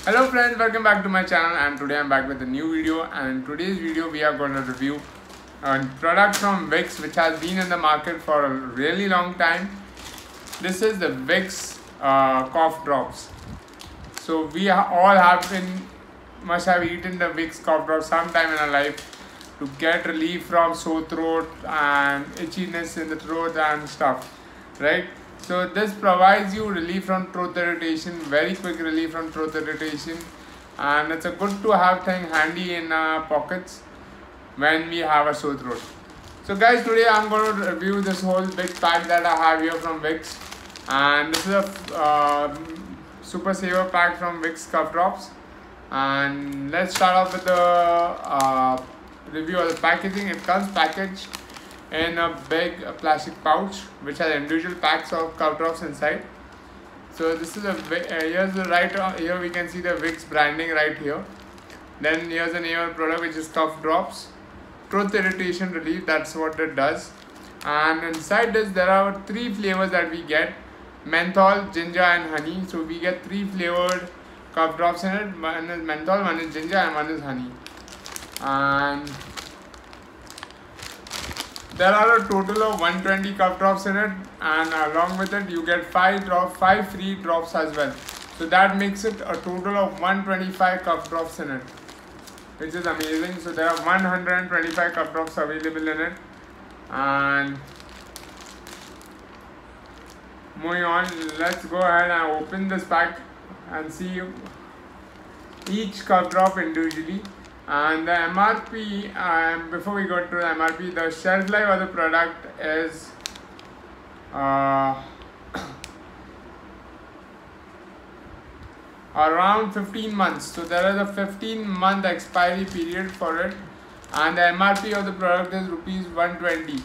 Hello friends, welcome back to my channel, and today I'm back with a new video. And in today's video we are going to review a product from Vicks which has been in the market for a really long time. This is the Vicks Cough Drops. So we all must have eaten the Vicks Cough Drops sometime in our life to get relief from sore throat and itchiness in the throat and stuff, right? So this provides you relief from throat irritation, very quick relief from throat irritation, and it's a good to have thing handy in our pockets when we have a sore throat. So guys, today I'm going to review this whole big pack that I have here from Vicks, and this is a super saver pack from Vicks Cough Drops. And let's start off with the review of the packaging. It comes packaged in a big plastic pouch which has individual packs of cough drops inside. So this is here's the here we can see the Vicks branding right here. Then here's the name of the product, which is Cough Drops Throat Irritation Relief. That's what it does. And inside this there are 3 flavors that we get: menthol, ginger and honey. So we get 3 flavored cough drops in it. One is menthol, one is ginger and one is honey. And there are a total of 120 cough drops in it, and along with it you get 5 free drops as well. So that makes it a total of 125 cough drops in it, which is amazing. So there are 125 cough drops available in it. And moving on, let's go ahead and open this pack and see each cough drop individually. And the MRP, before we go to the MRP, the shelf life of the product is around 15 months. So there is a 15-month expiry period for it, and the MRP of the product is rupees 120.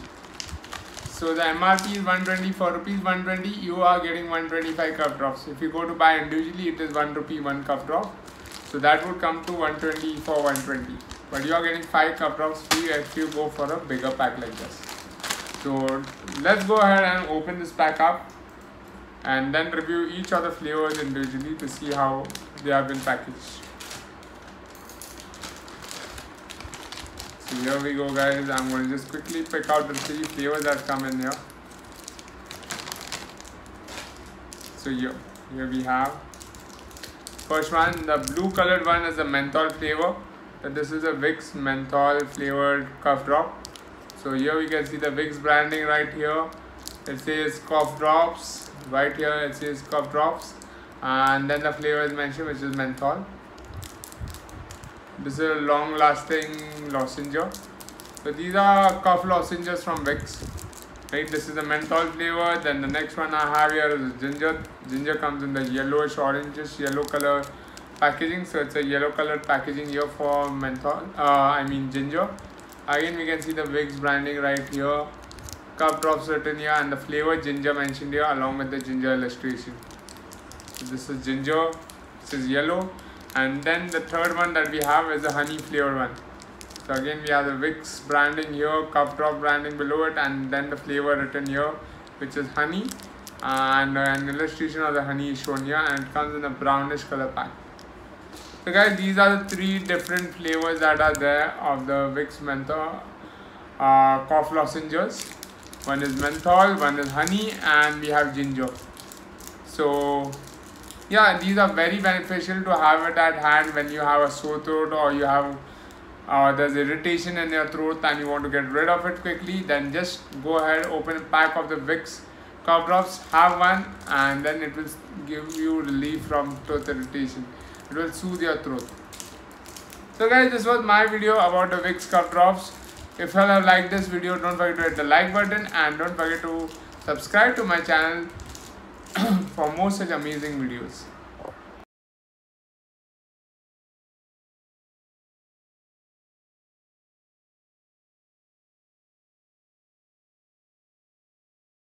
So the MRP is 120. For rupees 120 you are getting 125 cough drops. If you go to buy individually, it is 1 rupee 1 cough drop. So that would come to 120 for 120. But you are getting 5 cough drops free if you go for a bigger pack like this. So let's go ahead and open this pack up and then review each of the flavors individually to see how they have been packaged. So here we go guys, I'm going to just quickly pick out the 3 flavors that come in here. So here we have first one. The blue colored one is the menthol flavor. So this is a Vicks menthol flavored cough drop. So here we can see the Vicks branding right here. It says cough drops. Right here it says cough drops, and then the flavor is mentioned, which is menthol. This is a long lasting lozenger. So these are cough lozenges from Vicks. Right, this is the menthol flavor. Then the next one I have here is ginger. Ginger comes in the yellowish orangish yellow color packaging. So it's a yellow colored packaging here for menthol. Ginger. Again we can see the Vicks branding right here. Cough drops written here, and the flavor ginger mentioned here along with the ginger illustration. So this is ginger. This is yellow. And then the third one that we have is the honey flavored one. So again we have the Vicks branding here, cough drop branding below it, and then the flavor written here, which is honey, and an illustration of the honey is shown here, and it comes in a brownish color pack. So guys, these are the 3 different flavors that are there of the Vicks menthol cough lozenges. One is menthol, one is honey, and we have ginger. So yeah, these are very beneficial to have it at hand when you have a sore throat, or you have there's irritation in your throat and you want to get rid of it quickly. Then just go ahead, open a pack of the Vicks cough drops, have one, and then it will give you relief from throat irritation. It will soothe your throat. So guys, this was my video about the Vicks cough drops. If you have liked this video, don't forget to hit the like button, and don't forget to subscribe to my channel for more such amazing videos.